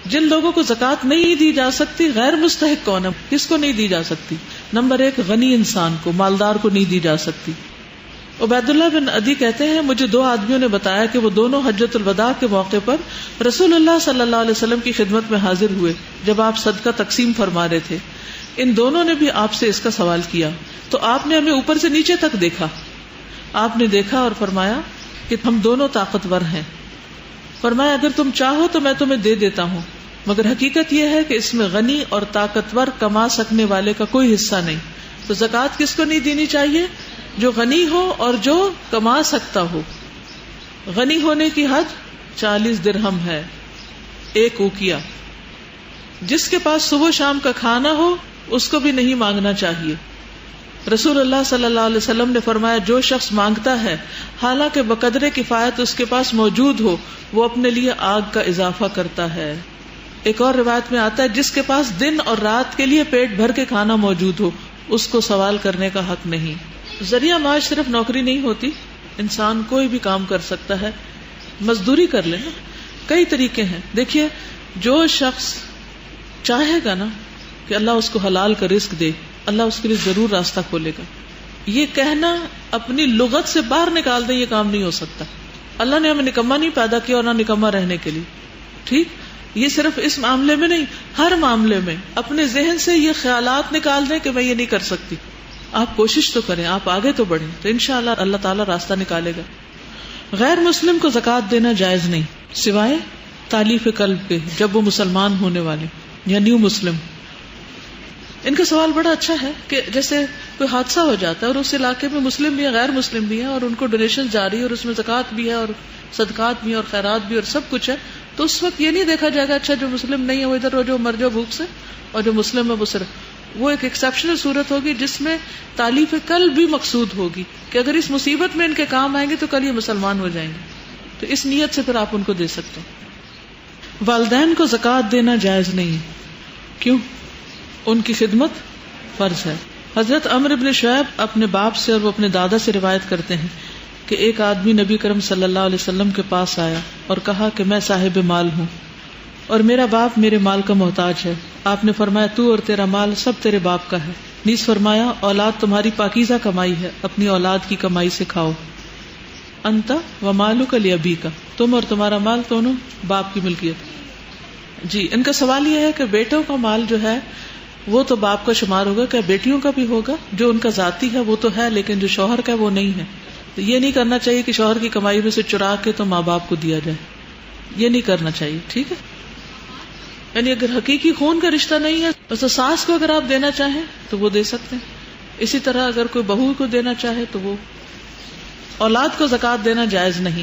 جن لوگوں کو زکوٰۃ نہیں دی جا سکتی، غیر مستحق کون ہے؟ کس کو نہیں دی جا سکتی؟ نمبر 1 غنی انسان کو، مالدار کو نہیں دی جا سکتی۔ عبید اللہ بن عدی کہتے ہیں مجھے 2 آدمیوں نے بتایا کہ وہ دونوں حجۃ الوداع کے موقع پر رسول اللہ صلی اللہ علیہ وسلم کی خدمت میں حاضر ہوئے جب آپ صدقہ تقسیم فرما رہے تھے۔ ان دونوں نے بھی آپ سے اس کا سوال کیا تو آپ نے ہمیں اوپر سے نیچے تک دیکھا۔ آپ نے دیکھا اور فرمایا کہ ہم دونوں طاقتور ہیں۔ فرمایا اگر تم چاہو تو میں تمہیں دے دیتا ہوں، مگر حقیقت یہ ہے کہ اس میں غنی اور طاقتور کما سکنے والے کا کوئی حصہ نہیں۔ تو زکوٰۃ کس کو نہیں دینی چاہیے؟ جو غنی ہو اور جو کما سکتا ہو۔ غنی ہونے کی حد 40 درہم ہے، 1 اوقیہ۔ جس کے پاس صبح شام کا کھانا ہو اس کو بھی نہیں مانگنا چاہیے۔ رسول اللہ صلی اللہ علیہ وسلم نے فرمایا جو شخص مانگتا ہے حالانکہ بقدر کفایت اس کے پاس موجود ہو، وہ اپنے لیے آگ کا اضافہ کرتا ہے۔ ایک اور روایت میں آتا ہے جس کے پاس دن اور رات کے لیے پیٹ بھر کے کھانا موجود ہو اس کو سوال کرنے کا حق نہیں۔ ذریعہ معاش صرف نوکری نہیں ہوتی، انسان کوئی بھی کام کر سکتا ہے، مزدوری کر لے نا، کئی طریقے ہیں۔ دیکھیے جو شخص چاہے گا نا کہ اللہ اس کو حلال کا رزق دے، اللہ اس کے لیے ضرور راستہ کھولے گا۔ یہ کہنا اپنی لغت سے باہر نکال دیں، یہ کام نہیں ہو سکتا۔ اللہ نے ہمیں نکما نہیں پیدا کیا اور نہ نکما رہنے کے لیے، ٹھیک؟ یہ صرف اس معاملے میں نہیں، ہر معاملے میں اپنے ذہن سے یہ خیالات نکال دیں کہ میں یہ نہیں کر سکتی۔ آپ کوشش تو کریں، آپ آگے تو بڑھیں، تو انشاءاللہ اللہ تعالیٰ راستہ نکالے گا۔ غیر مسلم کو زکوٰۃ دینا جائز نہیں سوائے تالیف قلب کے، جب وہ مسلمان ہونے والے یا نیو مسلم۔ ان کا سوال بڑا اچھا ہے کہ جیسے کوئی حادثہ ہو جاتا ہے اور اس علاقے میں مسلم بھی ہیں غیر مسلم بھی ہیں اور ان کو ڈونیشن جاری ہے اور اس میں زکوٰۃ بھی ہے اور صدقات بھی ہیں اور خیرات بھی اور سب کچھ ہے، تو اس وقت یہ نہیں دیکھا جائے گا اچھا جو مسلم نہیں ہے وہ ادھر جو مر جاؤ بھوک سے، اور جو مسلم ہے وہ صرف، وہ ایک ایکسیپشنل صورت ہوگی جس میں تالیف قلب بھی مقصود ہوگی کہ اگر اس مصیبت میں ان کے کام آئیں گے تو کل یہ مسلمان ہو جائیں گے، تو اس نیت سے پھر آپ ان کو دے سکتے ہیں۔ والدین کو زکوٰۃ دینا جائز نہیں، کیوں؟ ان کی خدمت فرض ہے۔ حضرت عمرو بن شعیب اپنے باپ سے اور وہ اپنے دادا سے روایت کرتے ہیں کہ ایک آدمی نبی کرم صلی اللہ علیہ وسلم کے پاس آیا اور کہا کہ میں صاحب مال ہوں اور میرا باپ میرے مال کا محتاج ہے۔ آپ نے فرمایا تو اور تیرا مال سب تیرے باپ کا ہے۔ نیز فرمایا اولاد تمہاری پاکیزہ کمائی ہے، اپنی اولاد کی کمائی سے کھاؤ۔ انت و مالک لابیک، تم اور تمہارا مال دونوں باپ کی ملکیت۔ جی ان کا سوال یہ ہے کہ بیٹوں کا مال جو ہے وہ تو باپ کا شمار ہوگا، کیا بیٹیوں کا بھی ہوگا؟ جو ان کا ذاتی ہے وہ تو ہے، لیکن جو شوہر کا ہے وہ نہیں ہے۔ تو یہ نہیں کرنا چاہیے کہ شوہر کی کمائی میں سے چرا کے تو ماں باپ کو دیا جائے، یہ نہیں کرنا چاہیے، ٹھیک ہے؟ یعنی اگر حقیقی خون کا رشتہ نہیں ہے تو ساس کو اگر آپ دینا چاہیں تو وہ دے سکتے ہیں۔ اسی طرح اگر کوئی بہو کو دینا چاہے تو وہ۔ اولاد کو زکوٰۃ دینا جائز نہیں،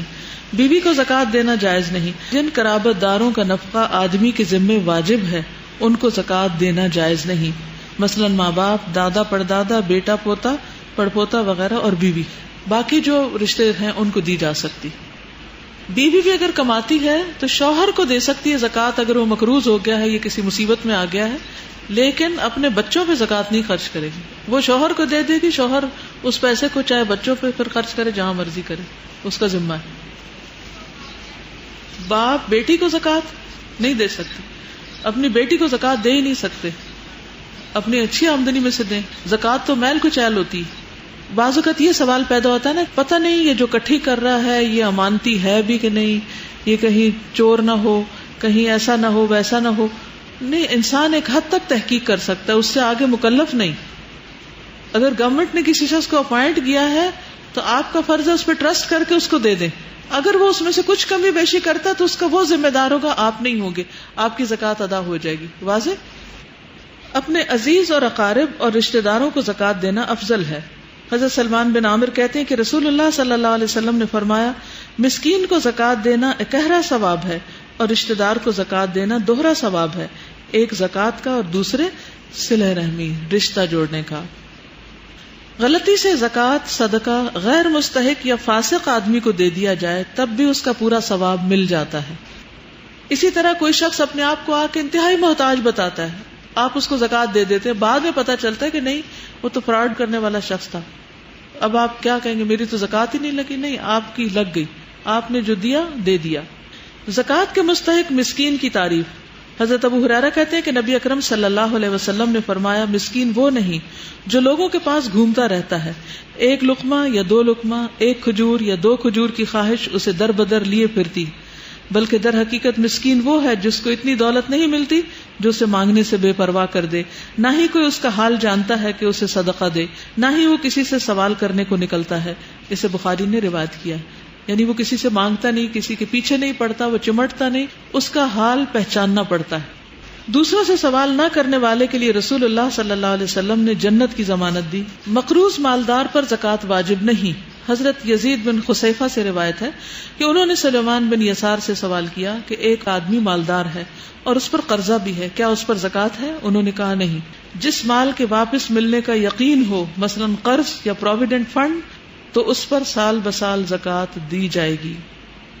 بیوی کو زکوٰۃ دینا جائز نہیں۔ جن قرابت داروں کا نفقہ آدمی کے ذمے واجب ہے ان کو زکوٰۃ دینا جائز نہیں، مثلا ماں باپ، دادا پردادا، بیٹا پوتا پڑپوتا وغیرہ اور بیوی۔ باقی جو رشتے ہیں ان کو دی جا سکتی۔ بیوی بھی اگر کماتی ہے تو شوہر کو دے سکتی ہے زکوٰۃ اگر وہ مقروض ہو گیا ہے یا کسی مصیبت میں آ گیا ہے، لیکن اپنے بچوں پہ زکوٰۃ نہیں خرچ کرے گی، وہ شوہر کو دے دے گی، شوہر اس پیسے کو چاہے بچوں پہ پھر خرچ کرے جہاں مرضی کرے، اس کا ذمہ ہے۔ باپ بیٹی کو زکوٰۃ نہیں دے سکتے، اپنی بیٹی کو زکوٰۃ دے ہی نہیں سکتے، اپنی اچھی آمدنی میں سے دیں، زکوٰۃ تو میل کو چیل ہوتی۔ بعض اوقات یہ سوال پیدا ہوتا ہے نا، پتہ نہیں یہ جو کٹھی کر رہا ہے یہ امانتی ہے بھی کہ نہیں، یہ کہیں چور نہ ہو، کہیں ایسا نہ ہو ویسا نہ ہو۔ نہیں، انسان ایک حد تک تحقیق کر سکتا ہے، اس سے آگے مکلف نہیں۔ اگر گورنمنٹ نے کسی شخص کو اپوائنٹ کیا ہے تو آپ کا فرض ہے اس پہ ٹرسٹ کر کے اس کو دے دیں۔ اگر وہ اس میں سے کچھ کمی بیشی کرتا ہے تو اس کا وہ ذمہ دار ہوگا، آپ نہیں ہوں گے، آپ کی زکوٰۃ ادا ہو جائے گی۔ واضح؟ اپنے عزیز اور اقارب اور رشتہ داروں کو زکوٰۃ دینا افضل ہے۔ حضرت سلمان بن عامر کہتے ہیں کہ رسول اللہ صلی اللہ علیہ وسلم نے فرمایا مسکین کو زکوٰۃ دینا اکہرا ثواب ہے اور رشتہ دار کو زکوٰۃ دینا دوہرا ثواب ہے، ایک زکوٰۃ کا اور دوسرے صلہ رحمی، رشتہ جوڑنے کا۔ غلطی سے زکوٰۃ صدقہ غیر مستحق یا فاسق آدمی کو دے دیا جائے تب بھی اس کا پورا ثواب مل جاتا ہے۔ اسی طرح کوئی شخص اپنے آپ کو آ کے انتہائی محتاج بتاتا ہے، آپ اس کو زکوٰۃ دے دیتے ہیں، بعد میں پتہ چلتا ہے کہ نہیں وہ تو فراڈ کرنے والا شخص تھا، اب آپ کیا کہیں گے؟ میری تو زکوٰۃ ہی نہیں لگی۔ نہیں، آپ کی لگ گئی، آپ نے جو دیا دے دیا۔ زکوٰۃ کے مستحق مسکین کی تعریف۔ حضرت ابو ہریرہ کہتے ہیں کہ نبی اکرم صلی اللہ علیہ وسلم نے فرمایا مسکین وہ نہیں جو لوگوں کے پاس گھومتا رہتا ہے، ایک لقمہ یا دو لقمہ، ایک کھجور یا دو کھجور کی خواہش اسے در بدر لیے پھرتی، بلکہ در حقیقت مسکین وہ ہے جس کو اتنی دولت نہیں ملتی جو اسے مانگنے سے بے پرواہ کر دے، نہ ہی کوئی اس کا حال جانتا ہے کہ اسے صدقہ دے، نہ ہی وہ کسی سے سوال کرنے کو نکلتا ہے۔ اسے بخاری نے روایت کیا، یعنی وہ کسی سے مانگتا نہیں، کسی کے پیچھے نہیں پڑتا، وہ چمٹتا نہیں، اس کا حال پہچاننا پڑتا ہے۔ دوسروں سے سوال نہ کرنے والے کے لیے رسول اللہ صلی اللہ علیہ وسلم نے جنت کی ضمانت دی۔ مقروض مالدار پر زکوٰۃ واجب نہیں۔ حضرت یزید بن خصیفہ سے روایت ہے کہ انہوں نے سلیمان بن یسار سے سوال کیا کہ ایک آدمی مالدار ہے اور اس پر قرضہ بھی ہے، کیا اس پر زکوٰۃ ہے؟ انہوں نے کہا نہیں۔ جس مال کے واپس ملنے کا یقین ہو، مثلا قرض یا پروویڈنٹ فنڈ، تو اس پر سال بسال زکوٰۃ دی جائے گی،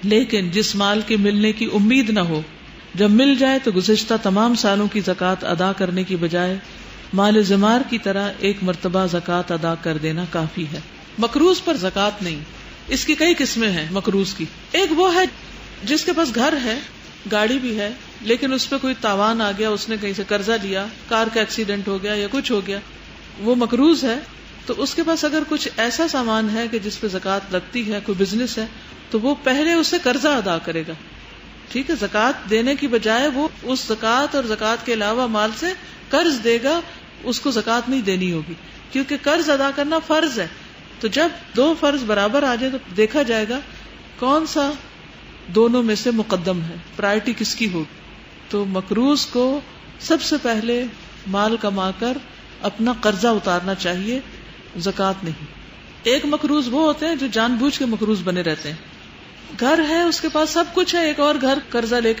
لیکن جس مال کے ملنے کی امید نہ ہو، جب مل جائے تو گزشتہ تمام سالوں کی زکوٰۃ ادا کرنے کی بجائے مال زمار کی طرح ایک مرتبہ زکوٰۃ ادا کر دینا کافی ہے۔ مقروض پر زکوٰۃ نہیں۔ اس کی کئی قسمیں ہیں مقروض کی۔ ایک وہ ہے جس کے پاس گھر ہے، گاڑی بھی ہے، لیکن اس پہ کوئی تاوان آ گیا، اس نے کہیں سے قرضہ لیا، کار کا ایکسیڈنٹ ہو گیا یا کچھ ہو گیا، وہ مقروض ہے۔ تو اس کے پاس اگر کچھ ایسا سامان ہے کہ جس پہ زکوٰۃ لگتی ہے، کوئی بزنس ہے، تو وہ پہلے اس سے قرضہ ادا کرے گا، ٹھیک ہے، زکوٰۃ دینے کی بجائے وہ اس زکوٰۃ اور زکوٰۃ کے علاوہ مال سے قرض دے گا، اس کو زکوٰۃ نہیں دینی ہوگی، کیونکہ قرض ادا کرنا فرض ہے۔ تو جب دو فرض برابر آ جائے تو دیکھا جائے گا کون سا دونوں میں سے مقدم ہے، پرائرٹی کس کی ہوگی۔ تو مقروض کو سب سے پہلے مال کما کر اپنا قرضہ اتارنا چاہیے، زکوٰۃ نہیں۔ ایک مقروض وہ ہوتے ہیں جو جان بوجھ کے مقروض بنے رہتے ہیں، گھر ہے اس کے پاس سب کچھ ہے، ایک اور گھر قرضہ لے کے